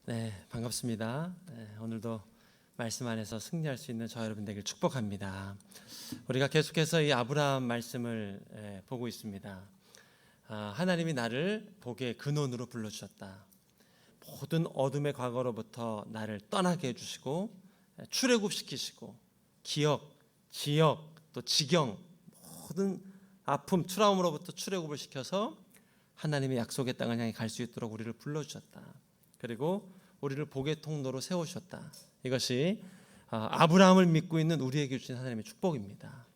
네, 반갑습니다. 오늘도 말씀 안에서 승리할 수 있는 저 여러분 되길 축복합니다. 우리가 계속해서 이 아브라함 말씀을 보고 있습니다. 하나님이 나를 복의 근원으로 불러주셨다. 모든 어둠의 과거로부터 나를 떠나게 해주시고 출애굽시키시고 기억, 지역, 또 지경 모든 아픔, 트라우마로부터 출애굽을 시켜서 하나님의 약속의 땅을 향해 갈 수 있도록 우리를 불러주셨다. 그리고 우리를 복의 통로로 세우셨다. 이것이 아브라함을 믿고 있는 우리에게 주신 하나님의 축복입니다.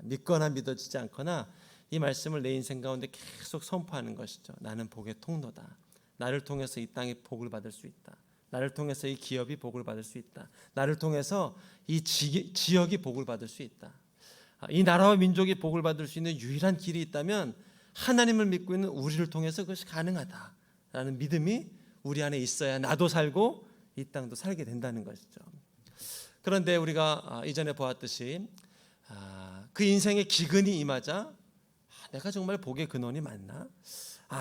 믿거나 믿어지지 않거나 이 말씀을 내 인생 가운데 계속 선포하는 것이죠. 나는 복의 통로다. 나를 통해서 이 땅이 복을 받을 수 있다. 나를 통해서 이 기업이 복을 받을 수 있다. 나를 통해서 이 지역이 복을 받을 수 있다. 이 나라와 민족이 복을 받을 수 있는 유일한 길이 있다면 하나님을 믿고 있는 우리를 통해서 그것이 가능하다라는 믿음이 우리 안에 있어야 나도 살고 이 땅도 살게 된다는 것이죠. 그런데 우리가 이전에 보았듯이 그 인생의 기근이 임하자 내가 정말 복의 근원이 맞나?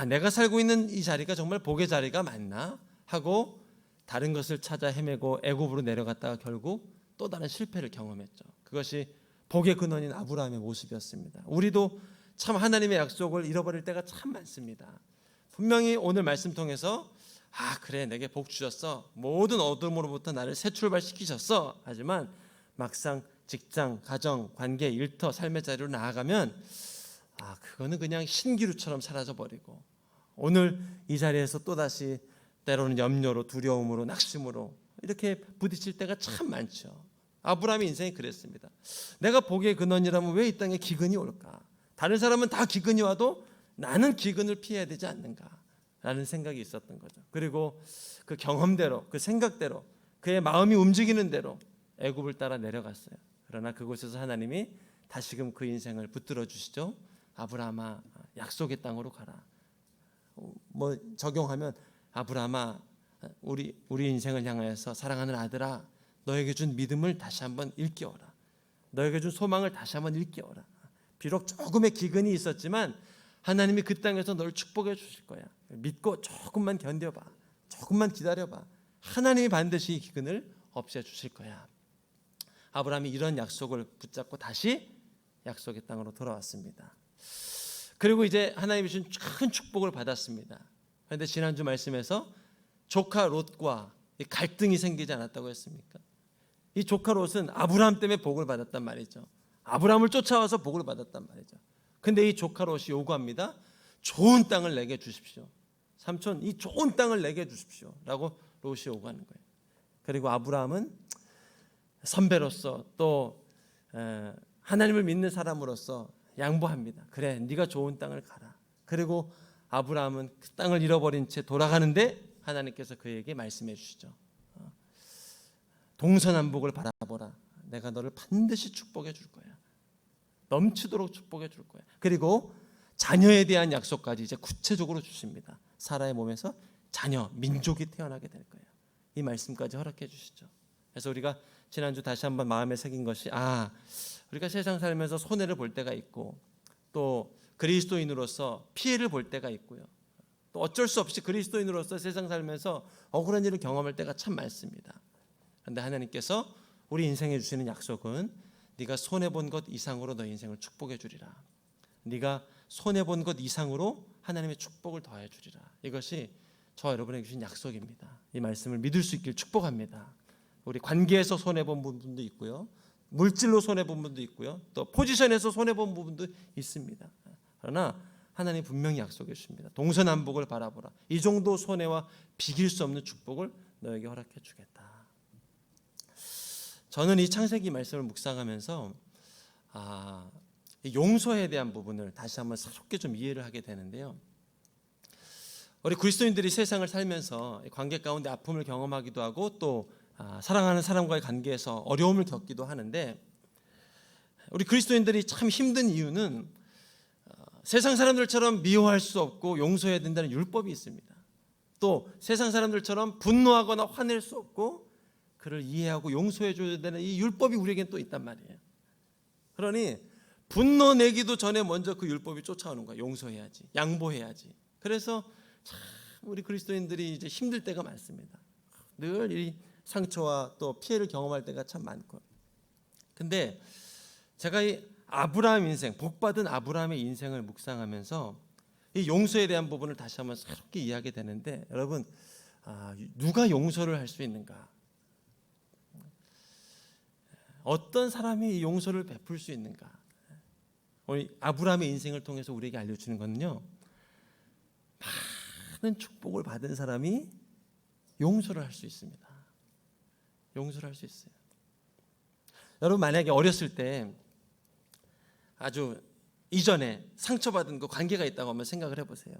내가 살고 있는 이 자리가 정말 복의 자리가 맞나? 하고 다른 것을 찾아 헤매고 애굽으로 내려갔다가 결국 또 다른 실패를 경험했죠. 그것이 복의 근원인 아브라함의 모습이었습니다. 우리도 참 하나님의 약속을 잃어버릴 때가 참 많습니다. 분명히 오늘 말씀 통해서 그래 내게 복 주셨어. 모든 어둠으로부터 나를 새 출발시키셨어. 하지만 막상 직장, 가정, 관계, 일터, 삶의 자리로 나아가면 그거는 그냥 신기루처럼 사라져버리고 오늘 이 자리에서 또다시 때로는 염려로 두려움으로 낙심으로 이렇게 부딪힐 때가 참 많죠. 아브라함의 인생이 그랬습니다. 내가 복의 근원이라면 왜 이 땅에 기근이 올까? 다른 사람은 다 기근이 와도 나는 기근을 피해야 되지 않는가? 라는 생각이 있었던 거죠. 그리고 그 경험대로, 그 생각대로, 그의 마음이 움직이는 대로 애굽을 따라 내려갔어요. 그러나 그곳에서 하나님이 다시금 그 인생을 붙들어 주시죠. 아브라함아, 약속의 땅으로 가라. 적용하면 아브라함아, 우리 인생을 향하여서 사랑하는 아들아, 너에게 준 믿음을 다시 한번 일깨워라. 너에게 준 소망을 다시 한번 일깨워라. 비록 조금의 기근이 있었지만 하나님이 그 땅에서 너를 축복해 주실 거야. 믿고 조금만 견뎌봐. 조금만 기다려봐. 하나님이 반드시 이 기근을 없애 주실 거야. 아브라함이 이런 약속을 붙잡고 다시 약속의 땅으로 돌아왔습니다. 그리고 이제 하나님이 주신 큰 축복을 받았습니다. 그런데 지난주 말씀에서 조카 롯과 갈등이 생기지 않았다고 했습니까? 이 조카 롯은 아브라함 때문에 복을 받았단 말이죠. 아브라함을 쫓아와서 복을 받았단 말이죠. 근데 이 조카 롯이 요구합니다. 좋은 땅을 내게 주십시오. 삼촌, 이 좋은 땅을 내게 주십시오. 라고 롯이 요구하는 거예요. 그리고 아브라함은 선배로서 또 하나님을 믿는 사람으로서 양보합니다. 그래, 네가 좋은 땅을 가라. 그리고 아브라함은 그 땅을 잃어버린 채 돌아가는데 하나님께서 그에게 말씀해 주시죠. 동서남북을 바라보라. 내가 너를 반드시 축복해 줄 거야. 넘치도록 축복해 줄 거야. 그리고 자녀에 대한 약속까지 이제 구체적으로 주십니다. 사라의 몸에서 자녀, 민족이 태어나게 될 거예요. 이 말씀까지 허락해 주시죠. 그래서 우리가 지난주 다시 한번 마음에 새긴 것이 우리가 세상 살면서 손해를 볼 때가 있고 또 그리스도인으로서 피해를 볼 때가 있고요. 또 어쩔 수 없이 그리스도인으로서 세상 살면서 억울한 일을 경험할 때가 참 많습니다. 그런데 하나님께서 우리 인생에 주시는 약속은 네가 손해본 것 이상으로 너 인생을 축복해 주리라. 네가 손해본 것 이상으로 하나님의 축복을 더해 주리라. 이것이 저 여러분에게 주신 약속입니다. 이 말씀을 믿을 수 있길 축복합니다. 우리 관계에서 손해본 부분도 있고요. 물질로 손해본 부분도 있고요. 또 포지션에서 손해본 부분도 있습니다. 그러나 하나님 분명히 약속해 주십니다. 동서남북을 바라보라. 이 정도 손해와 비길 수 없는 축복을 너에게 허락해 주겠다. 저는 이 창세기 말씀을 묵상하면서 용서에 대한 부분을 다시 한번 새롭게 좀 이해를 하게 되는데요. 우리 그리스도인들이 세상을 살면서 관계 가운데 아픔을 경험하기도 하고 또 사랑하는 사람과의 관계에서 어려움을 겪기도 하는데 우리 그리스도인들이 참 힘든 이유는 세상 사람들처럼 미워할 수 없고 용서해야 된다는 율법이 있습니다. 또 세상 사람들처럼 분노하거나 화낼 수 없고 그를 이해하고 용서해 줘야 되는 이 율법이 우리에겐 또 있단 말이에요. 그러니 분노 내기도 전에 먼저 그 율법이 쫓아오는 거야. 용서해야지, 양보해야지. 그래서 참 우리 그리스도인들이 이제 힘들 때가 많습니다. 늘 이 상처와 또 피해를 경험할 때가 참 많고. 근데 제가 이 아브라함 인생, 복받은 아브라함의 인생을 묵상하면서 이 용서에 대한 부분을 다시 한번 새롭게 이해하게 되는데, 여러분, 누가 용서를 할 수 있는가? 어떤 사람이 이 용서를 베풀 수 있는가? 우리 아브라함의 인생을 통해서 우리에게 알려주는 것은요, 많은 축복을 받은 사람이 용서를 할 수 있습니다. 용서를 할 수 있어요. 여러분, 만약에 어렸을 때 아주 이전에 상처받은 그 관계가 있다고 한번 생각을 해보세요.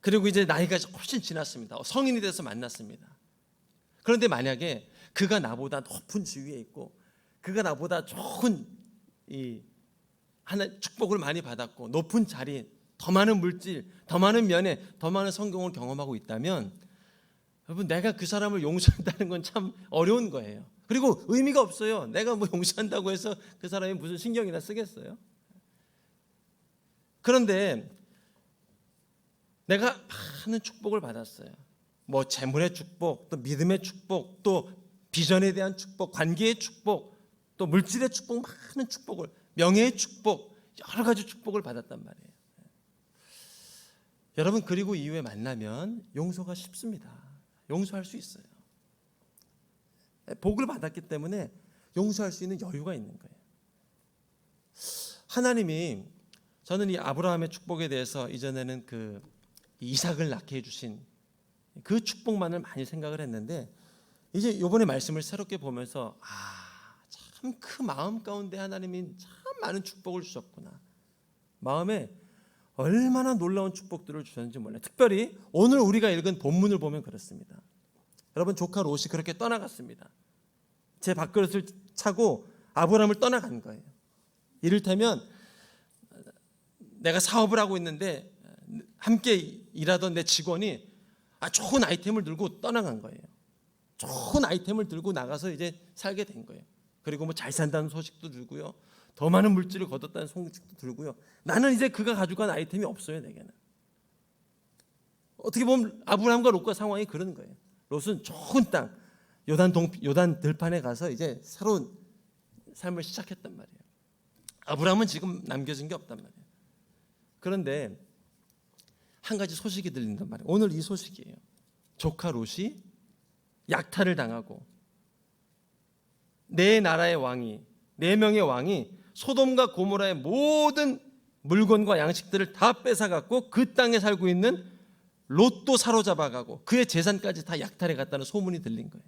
그리고 이제 나이가 훨씬 지났습니다. 성인이 돼서 만났습니다. 그런데 만약에 그가 나보다 높은 지위에 있고, 그가 나보다 좋은 하나 축복을 많이 받았고, 높은 자리, 더 많은 물질, 더 많은 면에 더 많은 성공을 경험하고 있다면, 여러분, 내가 그 사람을 용서한다는 건 참 어려운 거예요. 그리고 의미가 없어요. 내가 뭐 용서한다고 해서 그 사람이 무슨 신경이나 쓰겠어요? 그런데 내가 많은 축복을 받았어요. 뭐 재물의 축복, 또 믿음의 축복, 또 비전에 대한 축복, 관계의 축복, 또 물질의 축복, 많은 축복을, 명예의 축복, 여러 가지 축복을 받았단 말이에요. 여러분, 그리고 이후에 만나면 용서가 쉽습니다. 용서할 수 있어요. 복을 받았기 때문에 용서할 수 있는 여유가 있는 거예요. 하나님이, 저는 이 아브라함의 축복에 대해서 이전에는 그 이삭을 낳게 해주신 그 축복만을 많이 생각을 했는데, 이제 이번에 말씀을 새롭게 보면서 참 그 마음 가운데 하나님이 참 많은 축복을 주셨구나. 마음에 얼마나 놀라운 축복들을 주셨는지 몰라요. 특별히 오늘 우리가 읽은 본문을 보면 그렇습니다. 여러분, 조카 롯이 그렇게 떠나갔습니다. 제 밥그릇을 차고 아브라함을 떠나간 거예요. 이를테면 내가 사업을 하고 있는데 함께 일하던 내 직원이 좋은 아이템을 들고 떠나간 거예요. 좋은 아이템을 들고 나가서 이제 살게 된 거예요. 그리고 뭐 잘 산다는 소식도 들고요, 더 많은 물질을 거뒀다는 소식도 들고요. 나는 이제 그가 가지고 간 아이템이 없어요. 내게는. 어떻게 보면 아브라함과 롯과 상황이 그런 거예요. 롯은 좋은 땅, 요단 들판에 가서 이제 새로운 삶을 시작했단 말이에요. 아브라함은 지금 남겨진 게 없단 말이에요. 그런데 한 가지 소식이 들린단 말이에요. 오늘 이 소식이에요. 조카 롯이 약탈을 당하고 네 나라의 왕이, 4명의 왕이 소돔과 고모라의 모든 물건과 양식들을 다 뺏어갔고, 그 땅에 살고 있는 롯도 사로잡아가고 그의 재산까지 다 약탈해 갔다는 소문이 들린 거예요.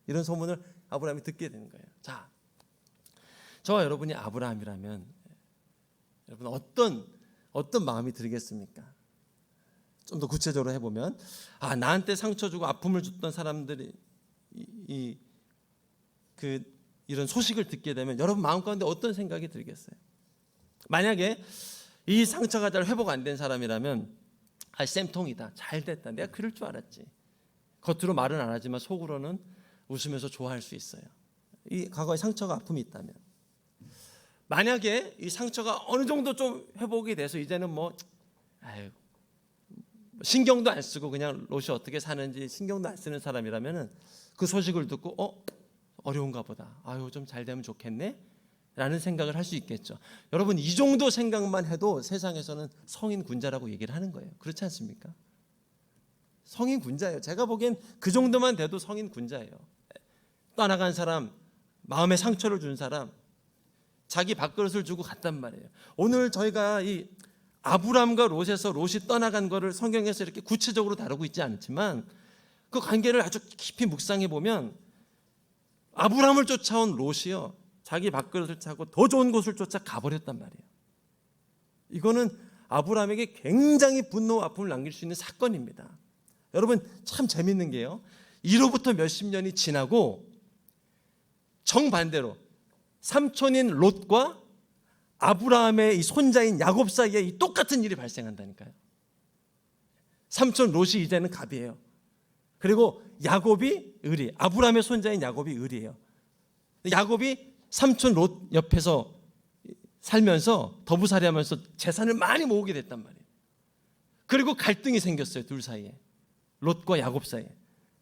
이런 소문을 아브라함이 듣게 되는 거예요. 자, 저와 여러분이 아브라함이라면 여러분 어떤 마음이 들겠습니까? 좀 더 구체적으로 해보면, 나한테 상처 주고 아픔을 줬던 사람들이 이런 소식을 듣게 되면 여러분 마음 가운데 어떤 생각이 들겠어요? 만약에 이 상처가 잘 회복 안 된 사람이라면, 쌤통이다, 잘 됐다, 내가 그럴 줄 알았지. 겉으로 말은 안 하지만 속으로는 웃으면서 좋아할 수 있어요. 이 과거에 상처가 아픔이 있다면. 만약에 이 상처가 어느 정도 좀 회복이 돼서 이제는 신경도 안 쓰고 그냥 롯이 어떻게 사는지 신경도 안 쓰는 사람이라면은, 그 소식을 듣고 어려운가 보다, 좀 잘 되면 좋겠네 라는 생각을 할 수 있겠죠. 여러분, 이 정도 생각만 해도 세상에서는 성인 군자라고 얘기를 하는 거예요. 그렇지 않습니까? 성인 군자예요. 제가 보기엔 그 정도만 돼도 성인 군자예요. 떠나간 사람, 마음에 상처를 준 사람, 자기 밥그릇을 주고 갔단 말이에요. 오늘 저희가 이 아브람과 롯에서 롯이 떠나간 거를 성경에서 이렇게 구체적으로 다루고 있지 않지만, 그 관계를 아주 깊이 묵상해 보면 아브람을 쫓아온 롯이요, 자기 밥그릇을 차고 더 좋은 곳을 쫓아 가버렸단 말이에요. 이거는 아브람에게 굉장히 분노와 아픔을 남길 수 있는 사건입니다. 여러분, 참 재밌는 게요, 이로부터 몇십 년이 지나고 정반대로 삼촌인 롯과 아브라함의 이 손자인 야곱 사이에 이 똑같은 일이 발생한다니까요. 삼촌 롯이 이제는 갑이에요. 그리고 야곱이 을이, 아브라함의 손자인 야곱이 을이에요. 야곱이 삼촌 롯 옆에서 살면서 더부살이하면서 재산을 많이 모으게 됐단 말이에요. 그리고 갈등이 생겼어요. 둘 사이에, 롯과 야곱 사이에.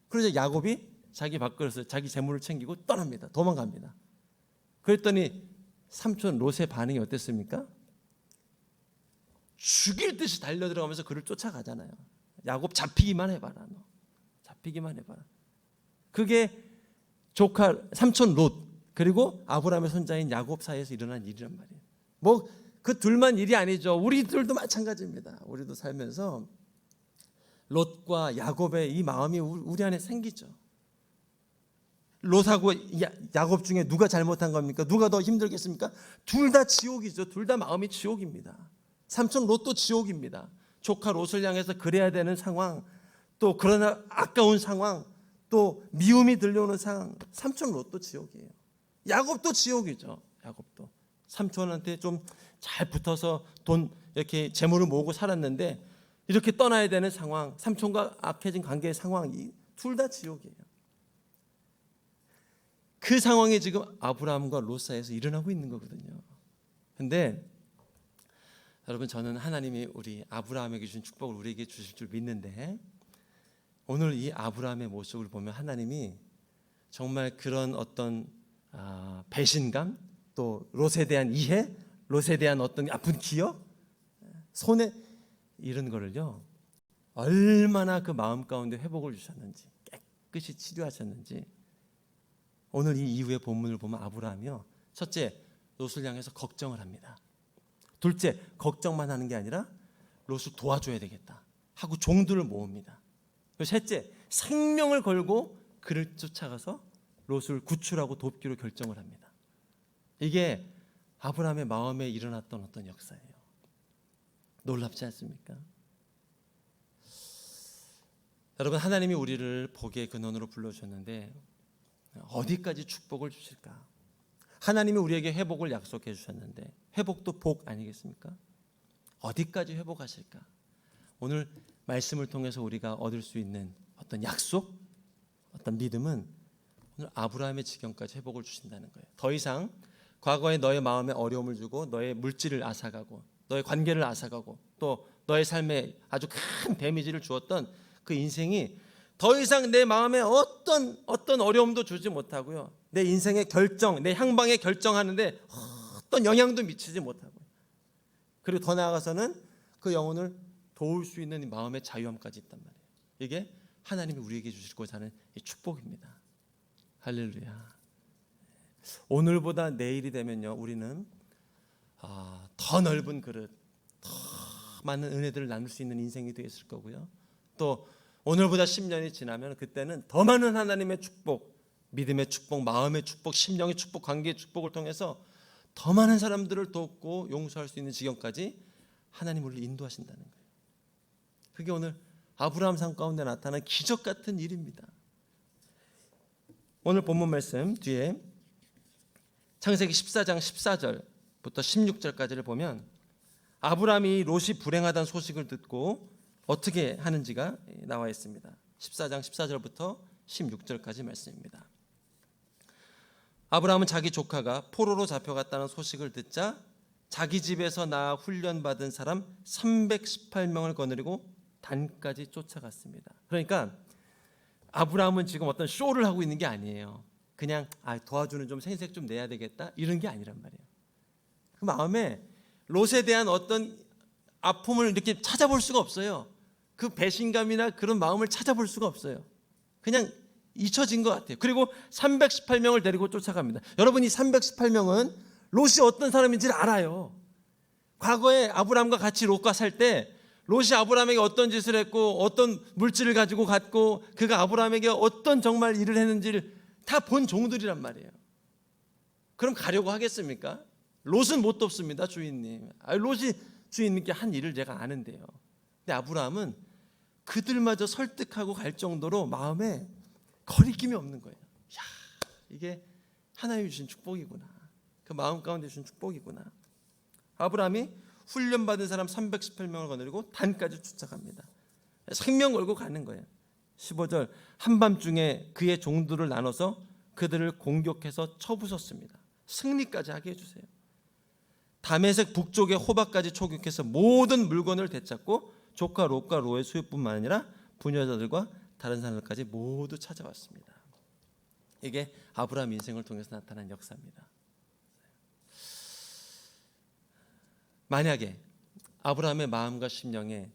그래서 야곱이 자기 밥그릇을 자기 재물을 챙기고 떠납니다. 도망갑니다. 그랬더니 삼촌 롯의 반응이 어땠습니까? 죽일 듯이 달려들어가면서 그를 쫓아가잖아요. 야곱 잡히기만 해봐라. 너 잡히기만 해봐라. 그게 조카 삼촌 롯 그리고 아브라함의 손자인 야곱 사이에서 일어난 일이란 말이에요. 뭐 그 둘만 일이 아니죠. 우리들도 마찬가지입니다. 우리도 살면서 롯과 야곱의 이 마음이 우리 안에 생기죠. 롯하고 야곱 중에 누가 잘못한 겁니까? 누가 더 힘들겠습니까? 둘 다 지옥이죠. 둘 다 마음이 지옥입니다. 삼촌 롯도 지옥입니다. 조카 롯을 향해서 그래야 되는 상황, 또 그러나 아까운 상황, 또 미움이 들려오는 상황. 삼촌 롯도 지옥이에요. 야곱도 지옥이죠. 야곱도 삼촌한테 좀 잘 붙어서 돈 이렇게 재물을 모으고 살았는데 이렇게 떠나야 되는 상황, 삼촌과 악해진 관계의 상황이 둘 다 지옥이에요. 그 상황이 지금 아브라함과 롯 사이에서 일어나고 있는 거거든요. 근데 여러분, 저는 하나님이 우리 아브라함에게 주신 축복을 우리에게 주실 줄 믿는데, 오늘 이 아브라함의 모습을 보면 하나님이 정말 그런 어떤 배신감, 또 롯에 대한 이해, 롯에 대한 어떤 아픈 기억, 손해, 이런 거를요 얼마나 그 마음 가운데 회복을 주셨는지, 깨끗이 치료하셨는지 오늘 이 이후의 본문을 보면 아브라함이요, 첫째 롯을 향해서 걱정을 합니다. 둘째, 걱정만 하는 게 아니라 롯을 도와줘야 되겠다 하고 종들을 모읍니다. 그리고 셋째, 생명을 걸고 그를 쫓아가서 롯을 구출하고 돕기로 결정을 합니다. 이게 아브라함의 마음에 일어났던 어떤 역사예요. 놀랍지 않습니까? 여러분, 하나님이 우리를 복의 근원으로 불러주셨는데 어디까지 축복을 주실까? 하나님이 우리에게 회복을 약속해 주셨는데 회복도 복 아니겠습니까? 어디까지 회복하실까? 오늘 말씀을 통해서 우리가 얻을 수 있는 어떤 약속, 어떤 믿음은 오늘 아브라함의 지경까지 회복을 주신다는 거예요. 더 이상 과거에 너의 마음에 어려움을 주고 너의 물질을 앗아가고 너의 관계를 앗아가고 또 너의 삶에 아주 큰 데미지를 주었던 그 인생이 더 이상 내 마음에 어떤 어려움도 주지 못하고요, 내 인생의 결정, 내 향방에 결정하는데 어떤 영향도 미치지 못하고, 그리고 더 나아가서는 그 영혼을 도울 수 있는 마음의 자유함까지 있단 말이에요. 이게 하나님이 우리에게 주시고자 하는 이 축복입니다. 할렐루야. 오늘보다 내일이 되면요, 우리는 더 넓은 그릇, 더 많은 은혜들을 나눌 수 있는 인생이 되었을 거고요, 또 오늘보다 10년이 지나면 그때는 더 많은 하나님의 축복, 믿음의 축복, 마음의 축복, 심령의 축복, 관계의 축복을 통해서 더 많은 사람들을 돕고 용서할 수 있는 지경까지 하나님 우리를 인도하신다는 거예요. 그게 오늘 아브라함 삶 가운데 나타난 기적 같은 일입니다. 오늘 본문 말씀 뒤에 창세기 14장 14절부터 16절까지를 보면 아브라함이 롯이 불행하다는 소식을 듣고 어떻게 하는지가 나와 있습니다. 14장 14절부터 16절까지 말씀입니다. 아브라함은 자기 조카가 포로로 잡혀갔다는 소식을 듣자 자기 집에서 낳아 훈련받은 사람 318명을 거느리고 단까지 쫓아갔습니다. 그러니까 아브라함은 지금 어떤 쇼를 하고 있는 게 아니에요. 그냥 도와주는 좀 생색 좀 내야 되겠다 이런 게 아니란 말이에요. 그 마음에 롯에 대한 어떤 아픔을 이렇게 찾아볼 수가 없어요. 그 배신감이나 그런 마음을 찾아볼 수가 없어요. 그냥 잊혀진 것 같아요. 그리고 318명을 데리고 쫓아갑니다. 여러분, 이 318명은 롯이 어떤 사람인지를 알아요. 과거에 아브라함과 같이 롯과 살 때 롯이 아브라함에게 어떤 짓을 했고 어떤 물질을 가지고 갔고 그가 아브라함에게 어떤 정말 일을 했는지를 다 본 종들이란 말이에요. 그럼 가려고 하겠습니까? 롯은 못 돕습니다, 주인님. 롯이 주인님께 한 일을 제가 아는데요. 근데 아브라함은 그들마저 설득하고 갈 정도로 마음에 거리낌이 없는 거예요. 야, 이게 하나님이 주신 축복이구나. 그 마음 가운데 주신 축복이구나. 아브라함이 훈련받은 사람 318명을 거느리고 단까지 쫓아갑니다. 생명 걸고 가는 거예요. 15절, 한밤중에 그의 종들을 나눠서 그들을 공격해서 쳐부쉈습니다. 승리까지 하게 해주세요. 다메섹 북쪽의 호박까지 초격해서 모든 물건을 되찾고 조카 롯과 롯의 소유뿐만 아니라 부녀자들과 다른 사람들까지 모두 찾아왔습니다. 이게 아브라함 인생을 통해서 나타난 역사입니다. 만약에 아브라함의 마음과 심령에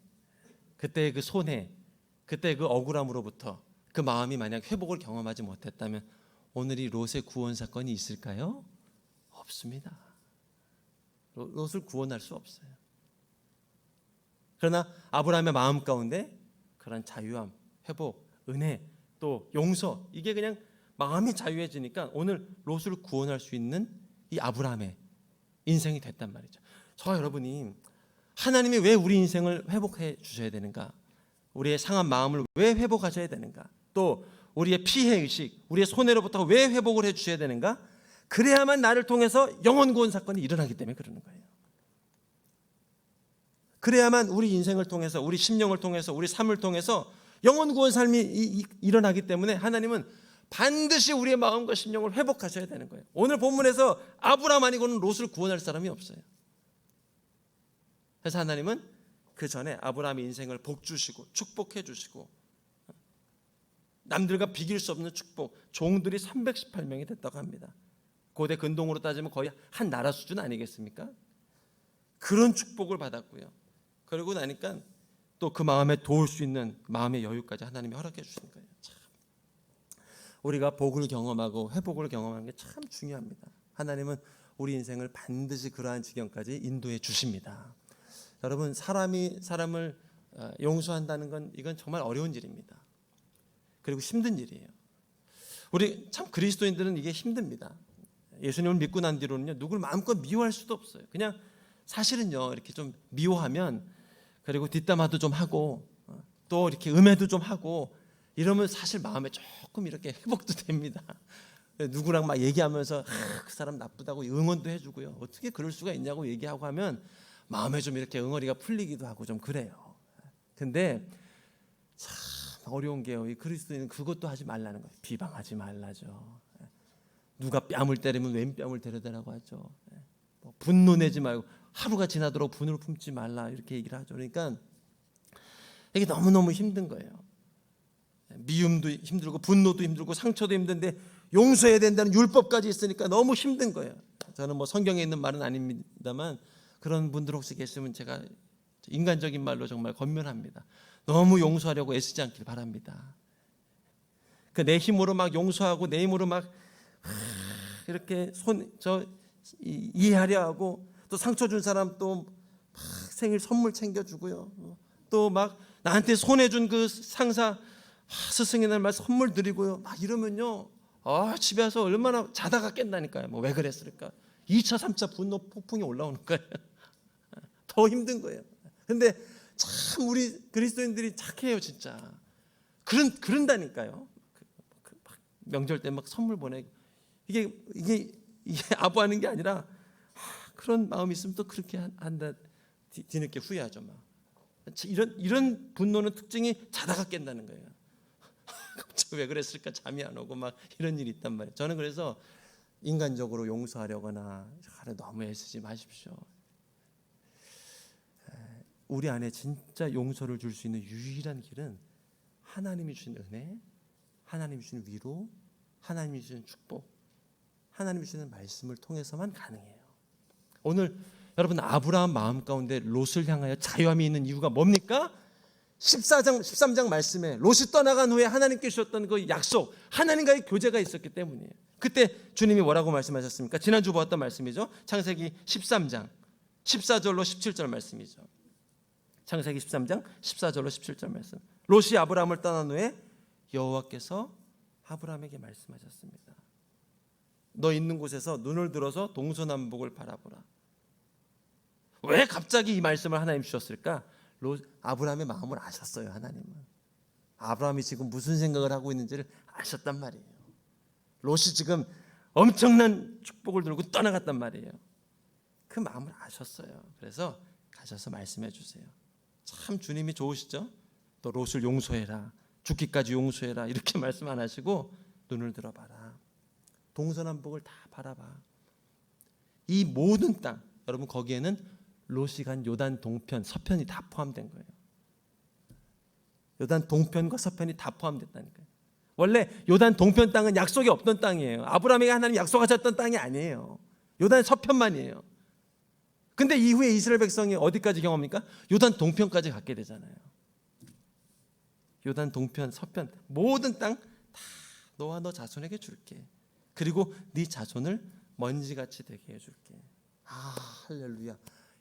그때의 그 손해, 그때의 그 억울함으로부터 그 마음이 만약 회복을 경험하지 못했다면 오늘 이 롯의 구원 사건이 있을까요? 없습니다. 롯을 구원할 수 없어요. 그러나 아브라함의 마음 가운데 그런 자유함, 회복, 은혜, 또 용서, 이게 그냥 마음이 자유해지니까 오늘 롯을 구원할 수 있는 이 아브라함의 인생이 됐단 말이죠. 저 여러분이 하나님이 왜 우리 인생을 회복해 주셔야 되는가? 우리의 상한 마음을 왜 회복하셔야 되는가? 또 우리의 피해의식, 우리의 손해로부터 왜 회복을 해 주셔야 되는가? 그래야만 나를 통해서 영혼 구원 사건이 일어나기 때문에 그러는 거예요. 그래야만 우리 인생을 통해서, 우리 심령을 통해서, 우리 삶을 통해서 영혼 구원 삶이 일어나기 때문에 하나님은 반드시 우리의 마음과 심령을 회복하셔야 되는 거예요. 오늘 본문에서 아브라함 아니고는 롯을 구원할 사람이 없어요. 그래서 하나님은 그 전에 아브라함의 인생을 복 주시고 축복해 주시고 남들과 비길 수 없는 축복, 종들이 318명이 됐다고 합니다. 고대 근동으로 따지면 거의 한 나라 수준 아니겠습니까? 그런 축복을 받았고요. 그러고 나니까 또 그 마음에 도울 수 있는 마음의 여유까지 하나님이 허락해 주신 거예요. 참. 우리가 복을 경험하고 회복을 경험하는 게 참 중요합니다. 하나님은 우리 인생을 반드시 그러한 지경까지 인도해 주십니다. 여러분, 사람이 사람을 용서한다는 건 이건 정말 어려운 일입니다. 그리고 힘든 일이에요. 우리 참 그리스도인들은 이게 힘듭니다. 예수님을 믿고 난 뒤로는요, 누굴 마음껏 미워할 수도 없어요. 그냥 사실은요, 이렇게 좀 미워하면, 그리고 뒷담화도 좀 하고 또 이렇게 음해도 좀 하고 이러면 사실 마음에 조금 이렇게 회복도 됩니다. 누구랑 막 얘기하면서 그 사람 나쁘다고 응원도 해주고요. 어떻게 그럴 수가 있냐고 얘기하고 하면 마음에 좀 이렇게 응어리가 풀리기도 하고 좀 그래요. 근데 참 어려운 게요, 이 그리스도인은 그것도 하지 말라는 거예요. 비방하지 말라죠. 누가 뺨을 때리면 왼 뺨을 때려대라고 하죠. 분노 내지 말고 하루가 지나도록 분을 품지 말라, 이렇게 얘기를 하죠. 그러니까 이게 너무너무 힘든 거예요. 미움도 힘들고 분노도 힘들고 상처도 힘든데 용서해야 된다는 율법까지 있으니까 너무 힘든 거예요. 저는 뭐 성경에 있는 말은 아닙니다만 그런 분들 혹시 계시면 제가 인간적인 말로 정말 권면합니다. 너무 용서하려고 애쓰지 않길 바랍니다. 그 내 힘으로 막 용서하고 내 힘으로 막 이렇게 이해하려 하고 또 상처 준 사람 또 막 생일 선물 챙겨주고요. 또 막 나한테 손해준 그 상사 스승의 날 말 선물 드리고요. 막 이러면요, 집에 와서 얼마나 자다가 깬다니까요. 뭐 왜 그랬을까? 2차 3차 분노 폭풍이 올라오는 거예요. 더 힘든 거예요. 근데 참 우리 그리스도인들이 착해요, 진짜. 그런다니까요. 명절 때 막 선물 보내고 이게 아부하는 게 아니라 그런 마음이 있으면 또 그렇게 한다, 뒤늦게 후회하죠. 막 이런 분노는 특징이 자다가 깬다는 거예요. 왜 그랬을까? 잠이 안 오고 막 이런 일이 있단 말이에요. 저는 그래서 인간적으로 용서하려거나 너무 애쓰지 마십시오. 우리 안에 진짜 용서를 줄 수 있는 유일한 길은 하나님이 주신 은혜, 하나님이 주신 위로, 하나님이 주신 축복, 하나님이 주시는 말씀을 통해서만 가능해요. 오늘 여러분, 아브라함 마음 가운데 롯을 향하여 자유함이 있는 이유가 뭡니까? 13장 말씀에 롯이 떠나간 후에 하나님께 주셨던 그 약속, 하나님과의 교제가 있었기 때문이에요. 그때 주님이 뭐라고 말씀하셨습니까? 지난주 보았던 말씀이죠. 창세기 13장 14절로 17절 말씀이죠. 창세기 13장 14절로 17절 말씀. 롯이 아브라함을 떠난 후에 여호와께서 아브라함에게 말씀하셨습니다. 너 있는 곳에서 눈을 들어서 동서남북을 바라보라. 왜 갑자기 이 말씀을 하나님 주셨을까? 아브라함의 마음을 아셨어요. 하나님은 아브라함이 지금 무슨 생각을 하고 있는지를 아셨단 말이에요. 롯이 지금 엄청난 축복을 들고 떠나갔단 말이에요. 그 마음을 아셨어요. 그래서 가셔서 말씀해 주세요. 참 주님이 좋으시죠? 또 롯을 용서해라, 죽기까지 용서해라, 이렇게 말씀 안 하시고 눈을 들어봐라, 동서남북을 다 바라봐. 이 모든 땅, 여러분, 거기에는 롯이 간 요단 동편, 서편이 다 포함된 거예요. 요단 동편과 서편이 다 포함됐다니까요. 원래 요단 동편 땅은 약속이 없던 땅이에요. 아브라함에게 하나님 약속하셨던 땅이 아니에요. 요단 서편만이에요. 근데 이후에 이스라엘 백성이 어디까지 경험합니까? 요단 동편까지 갖게 되잖아요. 요단 동편, 서편 모든 땅 다 너와 너 자손에게 줄게. 그리고 네 자손을 먼지같이 되게 해줄게. 아, 할렐루야.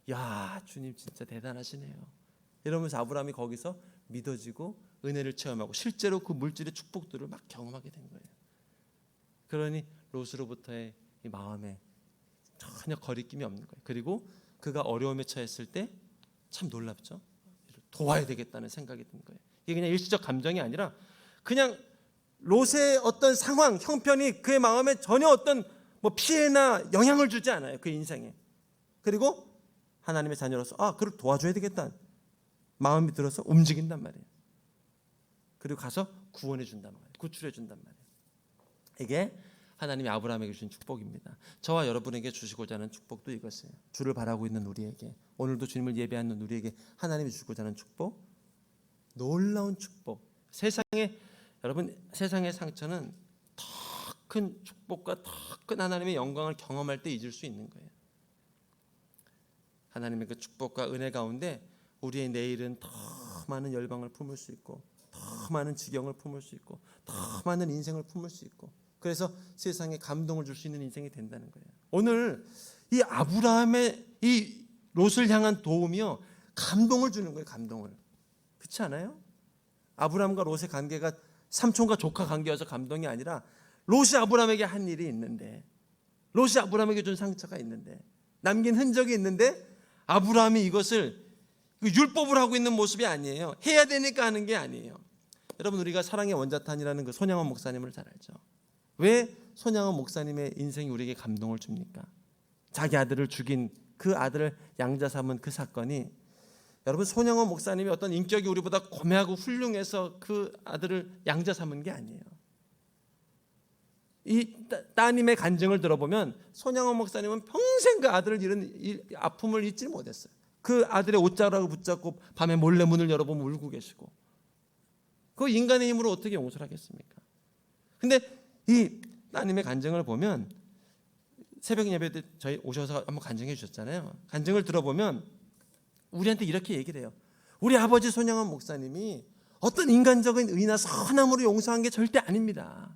야, 주님 진짜 대단하시네요. 이러면서 아브라함이 거기서 믿어지고 은혜를 체험하고 실제로 그 물질의 축복들을 막 경험하게 된 거예요. 그러니 롯으로부터의 이 마음에 전혀 거리낌이 없는 거예요. 그리고 그가 어려움에 처했을 때 참 놀랍죠. 도와야 되겠다는 생각이 든 거예요. 이게 그냥 일시적 감정이 아니라 그냥 롯의 어떤 상황, 형편이 그의 마음에 전혀 어떤 뭐 피해나 영향을 주지 않아요. 그 인생에. 그리고 하나님의 자녀로서 그를 도와줘야 되겠다 마음이 들어서 움직인단 말이에요. 그리고 가서 구원해 준단 말이에요. 구출해 준단 말이에요. 이게 하나님이 아브라함에게 주신 축복입니다. 저와 여러분에게 주시고자 하는 축복도 이것이에요. 주를 바라고 있는 우리에게, 오늘도 주님을 예배하는 우리에게 하나님이 주시고자 하는 축복, 놀라운 축복. 여러분 세상의 상처는 더 큰 축복과 더 큰 하나님의 영광을 경험할 때 잊을 수 있는 거예요. 하나님의 그 축복과 은혜 가운데 우리의 내일은 더 많은 열방을 품을 수 있고, 더 많은 지경을 품을 수 있고, 더 많은 인생을 품을 수 있고, 그래서 세상에 감동을 줄 수 있는 인생이 된다는 거예요. 오늘 이 아브라함의 이 롯을 향한 도움이요, 감동을 주는 거예요. 감동을. 그렇지 않아요? 아브라함과 롯의 관계가 삼촌과 조카 관계여서 감동이 아니라 롯이 아브라함에게 한 일이 있는데, 롯이 아브라함에게 준 상처가 있는데, 남긴 흔적이 있는데 아브라함이 이것을 율법을 하고 있는 모습이 아니에요. 해야 되니까 하는 게 아니에요. 여러분, 우리가 사랑의 원자탄이라는 그 손양원 목사님을 잘 알죠. 왜 손양원 목사님의 인생이 우리에게 감동을 줍니까? 자기 아들을 죽인 그 아들을 양자 삼은 그 사건이, 여러분, 손양원 목사님이 어떤 인격이 우리보다 고매하고 훌륭해서 그 아들을 양자 삼은 게 아니에요. 이 따님의 간증을 들어보면 손양원 목사님은 평생 그 아들을 잃은 아픔을 잊지 못했어요. 그 아들의 옷자락을 붙잡고 밤에 몰래 문을 열어보면 울고 계시고, 그 인간의 힘으로 어떻게 용서를 하겠습니까? 근데 이 따님의 간증을 보면, 새벽 예배 때 저희 오셔서 한번 간증해 주셨잖아요. 간증을 들어보면 우리한테 이렇게 얘기를 해요. 우리 아버지 손양원 목사님이 어떤 인간적인 의나 선함으로 용서한 게 절대 아닙니다.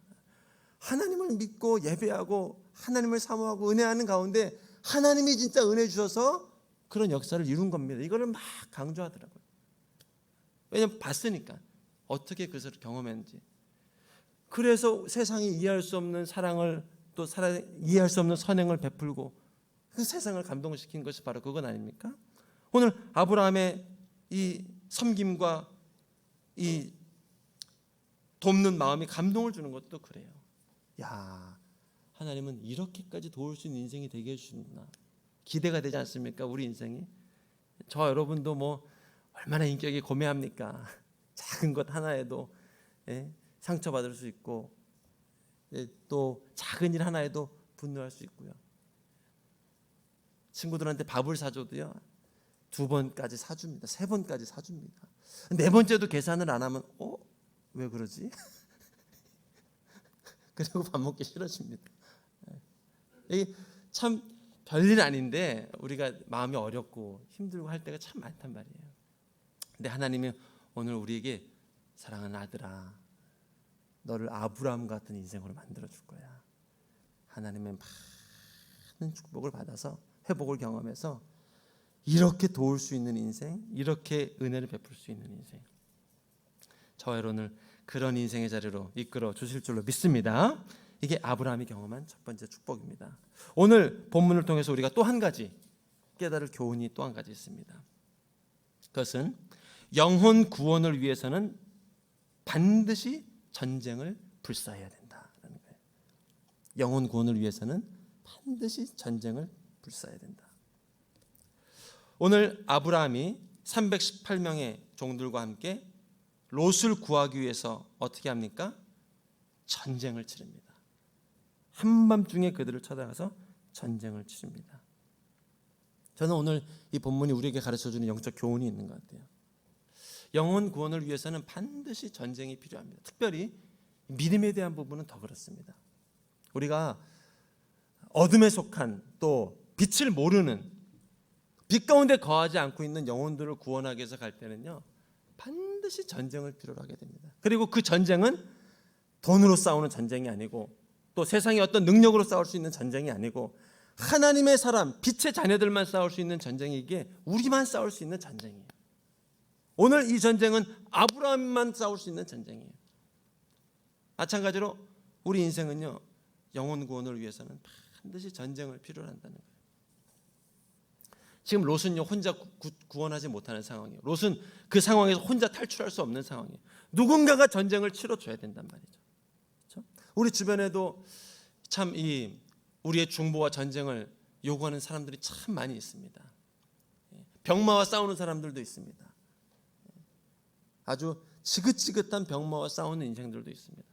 하나님을 믿고 예배하고 하나님을 사모하고 은혜하는 가운데 하나님이 진짜 은혜 주셔서 그런 역사를 이룬 겁니다. 이거를 막 강조하더라고요. 왜냐하면 봤으니까, 어떻게 그것을 경험했는지. 그래서 세상이 이해할 수 없는 사랑을, 또 이해할 수 없는 선행을 베풀고 그 세상을 감동시킨 것이 바로 그건 아닙니까? 오늘 아브라함의 이 섬김과 이 돕는 마음이 감동을 주는 것도 그래요. 야, 하나님은 이렇게까지 도울 수 있는 인생이 되게 해주시는구나. 기대가 되지 않습니까? 우리 인생이. 저와 여러분도 뭐 얼마나 인격이 고매합니까? 작은 것 하나에도 상처받을 수 있고, 또 작은 일 하나에도 분노할 수 있고요. 친구들한테 밥을 사줘도요, 2번까지 사줍니다. 3번까지 사줍니다. 4번째도 계산을 안 하면 왜 그러지? 그리고 밥 먹기 싫어집니다. 이게 참 별일 아닌데 우리가 마음이 어렵고 힘들고 할 때가 참 많단 말이에요. 근데 하나님이 오늘 우리에게, 사랑하는 아들아, 너를 아브라함 같은 인생으로 만들어 줄 거야. 하나님의 많은 축복을 받아서 회복을 경험해서 이렇게 도울 수 있는 인생, 이렇게 은혜를 베풀 수 있는 인생, 저와 여러분을 그런 인생의 자리로 이끌어 주실 줄로 믿습니다. 이게 아브라함이 경험한 첫 번째 축복입니다. 오늘 본문을 통해서 우리가 또 한 가지 깨달을 교훈이 또 한 가지 있습니다. 그것은 영혼 구원을 위해서는 반드시 전쟁을 불사해야 된다라는 거예요. 영혼 구원을 위해서는 반드시 전쟁을 불사해야 된다. 오늘 아브라함이 318명의 종들과 함께 롯을 구하기 위해서 어떻게 합니까? 전쟁을 치릅니다. 한밤중에 그들을 찾아가서 전쟁을 치릅니다. 저는 오늘 이 본문이 우리에게 가르쳐주는 영적 교훈이 있는 것 같아요. 영혼 구원을 위해서는 반드시 전쟁이 필요합니다. 특별히 믿음에 대한 부분은 더 그렇습니다. 우리가 어둠에 속한 또 빛을 모르는 빛 가운데 거하지 않고 있는 영혼들을 구원하기 위해서 갈 때는요, 반드시 전쟁을 필요로 하게 됩니다. 그리고 그 전쟁은 돈으로 싸우는 전쟁이 아니고 또 세상의 어떤 능력으로 싸울 수 있는 전쟁이 아니고 하나님의 사람, 빛의 자녀들만 싸울 수 있는 전쟁이기에 우리만 싸울 수 있는 전쟁이에요. 오늘 이 전쟁은 아브라함만 싸울 수 있는 전쟁이에요. 마찬가지로 우리 인생은요, 영혼 구원을 위해서는 반드시 전쟁을 필요로 한다는 거예요. 지금 롯은요, 혼자 구원하지 못하는 상황이에요. 롯은 그 상황에서 혼자 탈출할 수 없는 상황이에요. 누군가가 전쟁을 치러줘야 된단 말이죠. 그렇죠? 우리 주변에도 참 우리의 중보와 전쟁을 요구하는 사람들이 참 많이 있습니다. 병마와 싸우는 사람들도 있습니다. 아주 지긋지긋한 병마와 싸우는 인생들도 있습니다.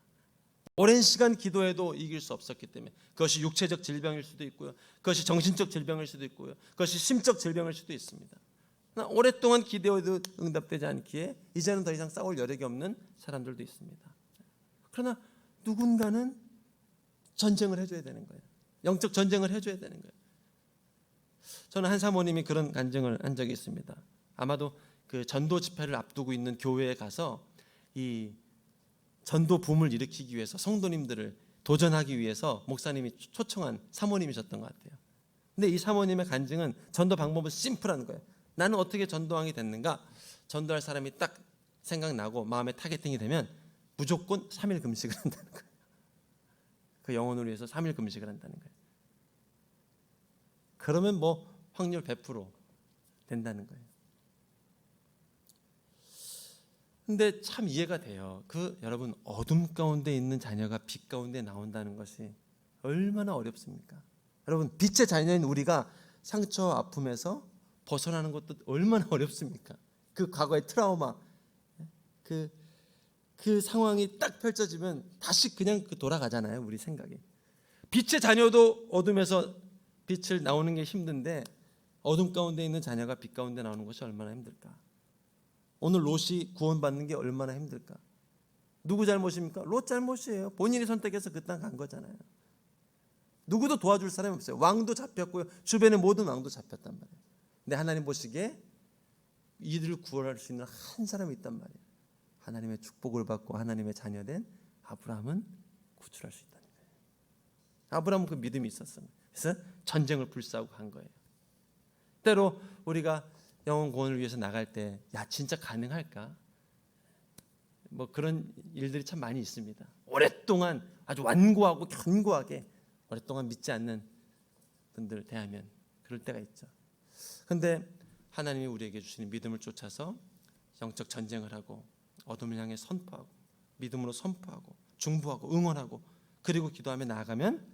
오랜 시간 기도해도 이길 수 없었기 때문에 그것이 육체적 질병일 수도 있고요, 그것이 정신적 질병일 수도 있고요, 그것이 심적 질병일 수도 있습니다. 오랫동안 기도해도 응답되지 않기에 이제는 더 이상 싸울 여력이 없는 사람들도 있습니다. 그러나 누군가는 전쟁을 해줘야 되는 거예요. 영적 전쟁을 해줘야 되는 거예요. 저는 한 사모님이 그런 간증을 한 적이 있습니다. 아마도 그 전도 집회를 앞두고 있는 교회에 가서 이 전도 붐을 일으키기 위해서 성도님들을 도전하기 위해서 목사님이 초청한 사모님이셨던 것 같아요. 근데 이 사모님의 간증은 전도 방법은 심플한 거예요. 나는 어떻게 전도왕이 됐는가? 전도할 사람이 딱 생각나고 마음에 타겟팅이 되면 무조건 3일 금식을 한다는 거예요. 그 영혼을 위해서 3일 금식을 한다는 거예요. 그러면 뭐 확률 100% 된다는 거예요. 근데 참 이해가 돼요. 여러분, 어둠 가운데 있는 자녀가 빛 가운데 나온다는 것이 얼마나 어렵습니까? 여러분, 빛의 자녀인 우리가 상처와 아픔에서 벗어나는 것도 얼마나 어렵습니까? 그 과거의 트라우마, 그 상황이 딱 펼쳐지면 다시 그냥 돌아가잖아요, 우리 생각이. 빛의 자녀도 어둠에서 빛을 나오는 게 힘든데 어둠 가운데 있는 자녀가 빛 가운데 나오는 것이 얼마나 힘들까? 오늘 롯이 구원받는 게 얼마나 힘들까? 누구 잘못입니까? 롯 잘못이에요. 본인이 선택해서 그 땅 간 거잖아요. 누구도 도와줄 사람이 없어요. 왕도 잡혔고요, 주변의 모든 왕도 잡혔단 말이에요. 근데 하나님 보시기에 이들을 구원할 수 있는 한 사람이 있단 말이에요. 하나님의 축복을 받고 하나님의 자녀된 아브라함은 구출할 수 있다는 거예요. 아브라함은 그 믿음이 있었어요. 그래서 전쟁을 불사하고 간 거예요. 때로 우리가 영혼 구원을 위해서 나갈 때, 야, 진짜 가능할까? 뭐 그런 일들이 참 많이 있습니다. 오랫동안 아주 완고하고 견고하게 오랫동안 믿지 않는 분들 대하면 그럴 때가 있죠. 그런데 하나님이 우리에게 주시는 믿음을 쫓아서 영적 전쟁을 하고 어둠을 향해 선포하고 믿음으로 선포하고 중보하고 응원하고 그리고 기도하며 나아가면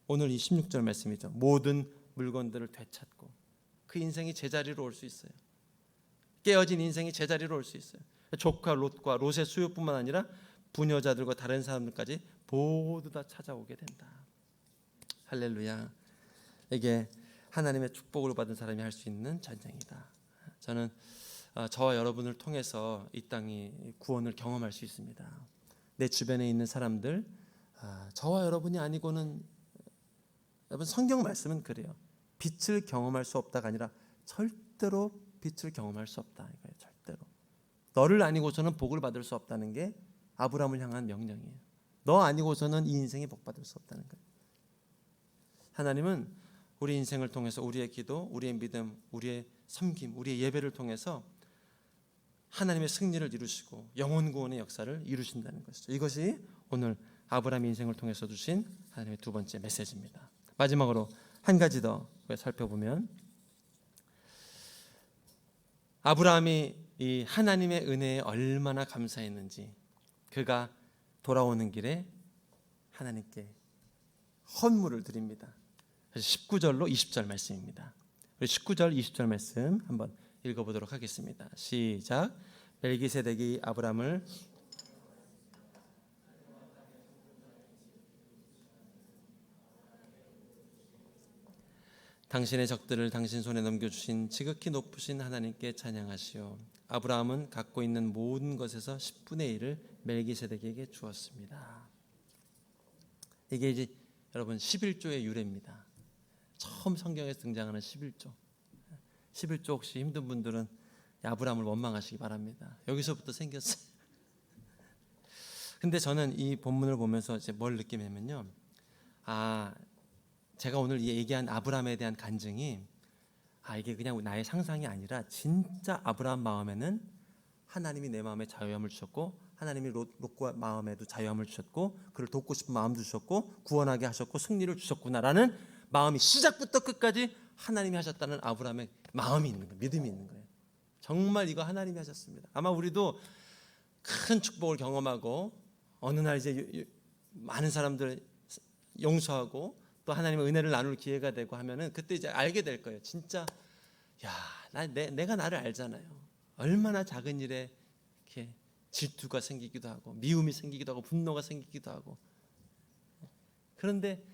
오늘 이 16절 말씀이죠. 모든 물건들을 되찾고 그 인생이 제자리로 올 수 있어요. 깨어진 인생이 제자리로 올 수 있어요. 조카 롯과 롯의 수요뿐만 아니라 부녀자들과 다른 사람들까지 모두 다 찾아오게 된다. 할렐루야. 이게 하나님의 축복을 받은 사람이 할 수 있는 전쟁이다. 저는 저와 여러분을 통해서 이 땅이 구원을 경험할 수 있습니다. 내 주변에 있는 사람들, 저와 여러분이 아니고는, 여러분, 성경 말씀은 그래요. 빛을 경험할 수 없다가 아니라 절대로 빛을 경험할 수 없다 이거예요. 절대로. 너를 아니고서는 복을 받을 수 없다는 게 아브라함을 향한 명령이에요. 너 아니고서는 이 인생에 복 받을 수 없다는 거예요. 하나님은 우리 인생을 통해서 우리의 기도, 우리의 믿음, 우리의 섬김, 우리의 예배를 통해서 하나님의 승리를 이루시고 영혼 구원의 역사를 이루신다는 것이죠. 이것이 오늘 아브라함의 인생을 통해서 주신 하나님의 두 번째 메시지입니다. 마지막으로 한 가지 더 살펴보면, 아브라함이 이 하나님의 은혜에 얼마나 감사했는지 그가 돌아오는 길에 하나님께 헌물을 드립니다. 19절로 20절 말씀입니다. 우리 19절 20절 말씀 한번 읽어보도록 하겠습니다. 시작. 멜기세덱이 아브라함을 당신의 적들을 당신 손에 넘겨주신 지극히 높으신 하나님께 찬양하시오. 아브라함은 갖고 있는 모든 것에서 10분의 1을 멜기세덱에게 주었습니다. 이게 이제 여러분 11조의 유래입니다. 처음 성경에서 등장하는 11조. 11조 혹시 힘든 분들은 아브라함을 원망하시기 바랍니다. 여기서부터 생겼어요. 근데 저는 이 본문을 보면서 이제 뭘 느끼냐면요. 제가 오늘 얘기한 아브라함에 대한 간증이 이게 그냥 나의 상상이 아니라 진짜 아브라함 마음에는 하나님이 내 마음에 자유함을 주셨고, 하나님이 롯과 마음에도 자유함을 주셨고, 그를 돕고 싶은 마음도 주셨고, 구원하게 하셨고, 승리를 주셨구나라는 마음이 시작부터 끝까지 하나님이 하셨다는 아브라함의 마음이 있는 거예요. 믿음이 있는 거예요. 정말 이거 하나님이 하셨습니다. 아마 우리도 큰 축복을 경험하고 어느 날 이제 많은 사람들 용서하고 또 하나님의 은혜를 나눌 기회가 되고 하면은 그때 이제 알게 될 거예요. 진짜 내가 나를 알잖아요. 얼마나 작은 일에 이렇게 질투가 생기기도 하고 미움이 생기기도 하고 분노가 생기기도 하고, 그런데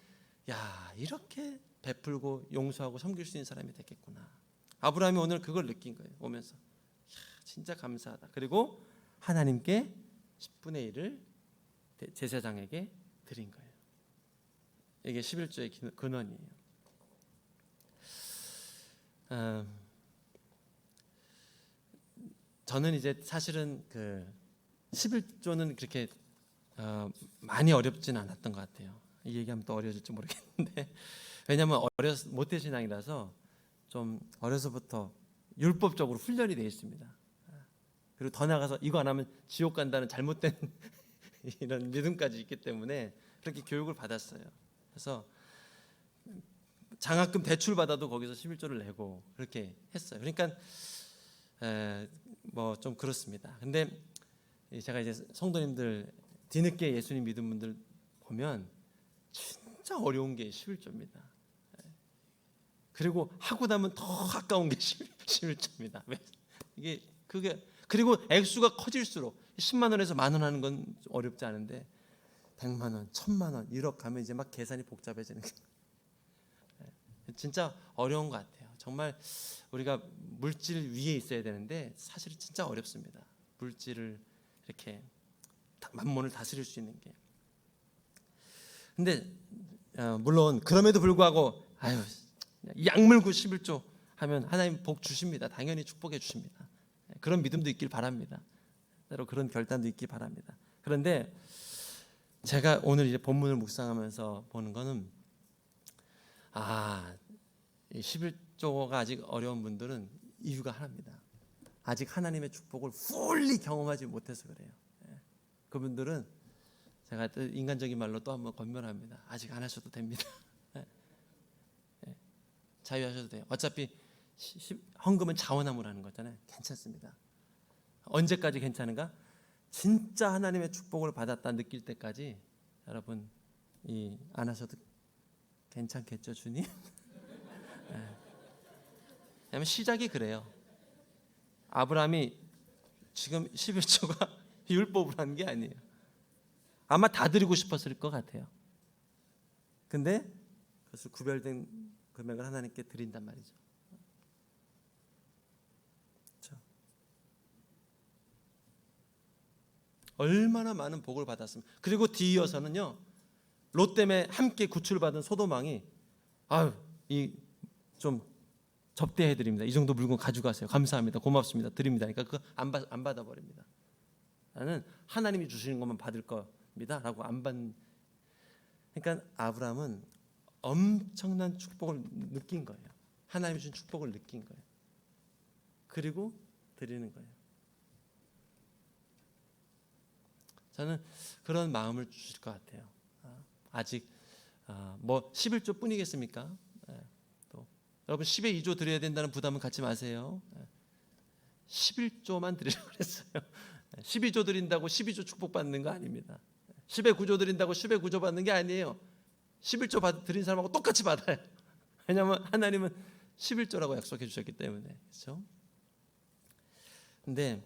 이렇게 베풀고 용서하고 섬길 수 있는 사람이 됐겠구나. 아브라함이 오늘 그걸 느낀 거예요. 오면서 진짜 감사하다. 그리고 하나님께 10분의 1을 제사장에게 드린 거예요. 이게 11조의 근원이에요. 저는 이제 사실은 그 11조는 그렇게 많이 어렵지는 않았던 것 같아요. 이 얘기하면 또 어려질지 모르겠는데 왜냐하면 모태신앙이라서 좀 어려서부터 율법적으로 훈련이 되어 있습니다. 그리고 더 나가서 이거 안 하면 지옥 간다는 잘못된 이런 믿음까지 있기 때문에 그렇게 교육을 받았어요. 그래서 장학금 대출 받아도 거기서 11조를 내고 그렇게 했어요. 그러니까 뭐 좀 그렇습니다. 근데 제가 이제 성도님들 뒤늦게 예수님 믿은 분들 보면 진짜 어려운 게 11조입니다. 그리고 하고 나면 더 아까운 게 11조입니다. 왜? 그리고 액수가 커질수록 10만 원에서 만 원 하는 건 어렵지 않은데 100만 원, 1000만 원, 1억 가면 이제 막 계산이 복잡해지는 거예요. 진짜 어려운 것 같아요. 정말 우리가 물질 위에 있어야 되는데 사실은 진짜 어렵습니다. 물질을 이렇게 만몬을 다스릴 수 있는 게. 근데 물론 그럼에도 불구하고 약물고 11조 하면 하나님 복 주십니다. 당연히 축복해 주십니다. 그런 믿음도 있길 바랍니다. 때로 그런 결단도 있길 바랍니다. 그런데 제가 오늘 이제 본문을 묵상하면서 보는 거는 이 11조가 아직 어려운 분들은 이유가 하나입니다. 아직 하나님의 축복을 fully 경험하지 못해서 그래요. 그분들은 제가 인간적인 말로 또 한번 권면합니다. 아직 안 하셔도 됩니다. 자유하셔도 돼요. 어차피 헌금은 자원함으로 하는 거잖아요. 괜찮습니다. 언제까지 괜찮은가? 진짜 하나님의 축복을 받았다 느낄 때까지 여러분 안 하셔도 괜찮겠죠, 주님? 왜냐하면 시작이 그래요. 아브라함이 지금 11조가 율법으로 한 게 아니에요. 아마 다 드리고 싶었을 것 같아요. 근데 그것을 구별된 금액을 하나님께 드린단 말이죠. 그렇죠? 얼마나 많은 복을 받았으면. 그리고 뒤이어서는요, 롯 때문에 함께 구출받은 소돔왕이 좀 접대해 드립니다. 이 정도 물건 가져가세요. 감사합니다. 고맙습니다. 드립니다. 그러니까 그거 안 받아 버립니다. 나는 하나님이 주시는 것만 받을 겁니다라고 안 받는. 그러니까 아브라함은 엄청난 축복을 느낀 거예요. 하나님이 주신 축복을 느낀 거예요. 그리고 드리는 거예요. 저는 그런 마음을 주실 것 같아요. 아직 뭐 11조 뿐이겠습니까? 또 여러분 10의 2조 드려야 된다는 부담은 갖지 마세요. 11조만 드리라고 그랬어요. 12조 드린다고 12조 축복받는 거 아닙니다. 10의 9조 드린다고 10의 9조 받는 게 아니에요. 11조 드린 사람하고 똑같이 받아요. 왜냐하면 하나님은 11조라고 약속해 주셨기 때문에. 그렇죠? 근데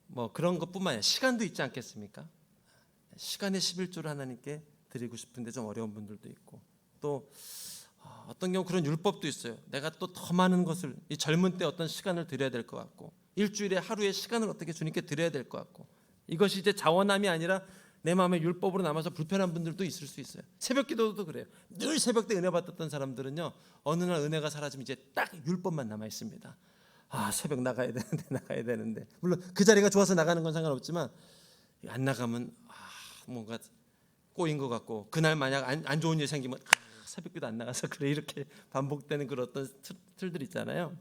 뭐 그런 것뿐만 아니라 시간도 있지 않겠습니까? 시간의 11조를 하나님께 드리고 싶은데 좀 어려운 분들도 있고, 또 어떤 경우 그런 율법도 있어요. 내가 또 더 많은 것을 이 젊은 때 어떤 시간을 드려야 될 것 같고, 일주일에 하루의 시간을 어떻게 주님께 드려야 될 것 같고, 이것이 이제 자원함이 아니라 내 마음에 율법으로 남아서 불편한 분들도 있을 수 있어요. 새벽기도도 그래요. 늘 새벽 때 은혜 받았던 사람들은요, 어느 날 은혜가 사라지면 이제 딱 율법만 남아 있습니다. 새벽 나가야 되는데 나가야 되는데, 물론 그 자리가 좋아서 나가는 건 상관없지만 안 나가면 뭔가 꼬인 것 같고, 그날 만약 안 좋은 일 생기면 새벽기도 안 나가서 그래, 이렇게 반복되는 그런 어떤 틀들 있잖아요.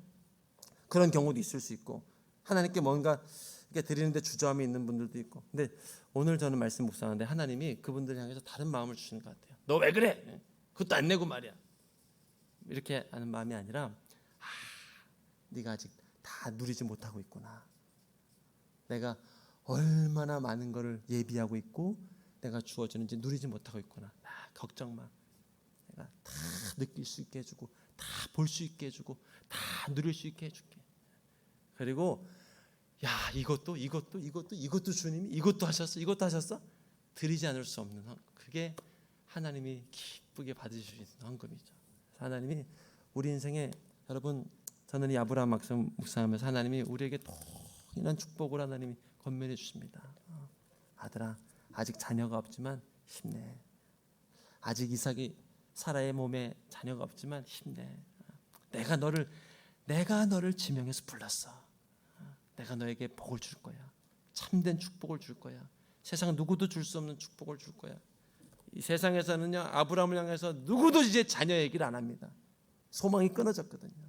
그런 경우도 있을 수 있고, 하나님께 뭔가 이렇게 드리는데 주저함이 있는 분들도 있고. 근데 오늘 저는 말씀 묵상하는데 하나님이 그분들 향해서 다른 마음을 주시는 것 같아요. 너 왜 그래? 그것도 안 내고 말이야. 이렇게 하는 마음이 아니라, 네가 아직 다 누리지 못하고 있구나. 내가 얼마나 많은 것을 예비하고 있고 내가 주어지는지 누리지 못하고 있구나. 걱정 마. 내가 다 느낄 수 있게 해주고, 다 볼 수 있게 해주고, 다 누릴 수 있게 해줄게. 그리고 이것도 주님이 이것도 하셨어? 드리지 않을 수 없는 그게 하나님이 기쁘게 받으실 수 있는 헌금이죠. 하나님이 우리 인생에, 여러분, 저는 이 아브라함 말씀 묵상하면서 하나님이 우리에게 동일한 축복을 하나님이 건면해 주십니다. 아들아, 아직 자녀가 없지만 힘내. 아직 이삭이 사라의 몸에 자녀가 없지만 힘내. 내가 너를 지명해서 불렀어. 내가 너에게 복을 줄 거야. 참된 축복을 줄 거야. 세상 누구도 줄 수 없는 축복을 줄 거야. 이 세상에서는요, 아브라함을 향해서 누구도 이제 자녀 얘기를 안 합니다. 소망이 끊어졌거든요.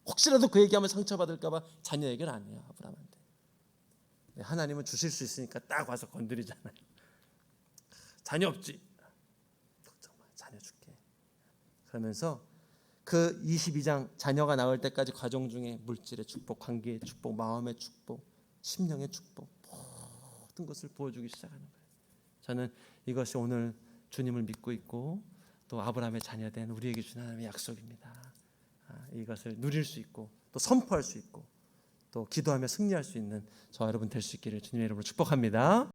혹시라도 그 얘기하면 상처받을까 봐 자녀 얘기를 안 해요, 아브라함한테. 하나님은 주실 수 있으니까 딱 와서 건드리잖아요. 자녀 없지? 걱정 마, 자녀 줄게. 그러면서 그 22장 자녀가 나올 때까지 과정 중에 물질의 축복, 관계의 축복, 마음의 축복, 심령의 축복, 모든 것을 보여주기 시작하는 거예요. 저는 이것이 오늘 주님을 믿고 있고 또 아브라함의 자녀된 우리에게 주신 하나님의 약속입니다. 이것을 누릴 수 있고 또 선포할 수 있고 또 기도하며 승리할 수 있는 저와 여러분 될 수 있기를 주님의 이름으로 축복합니다.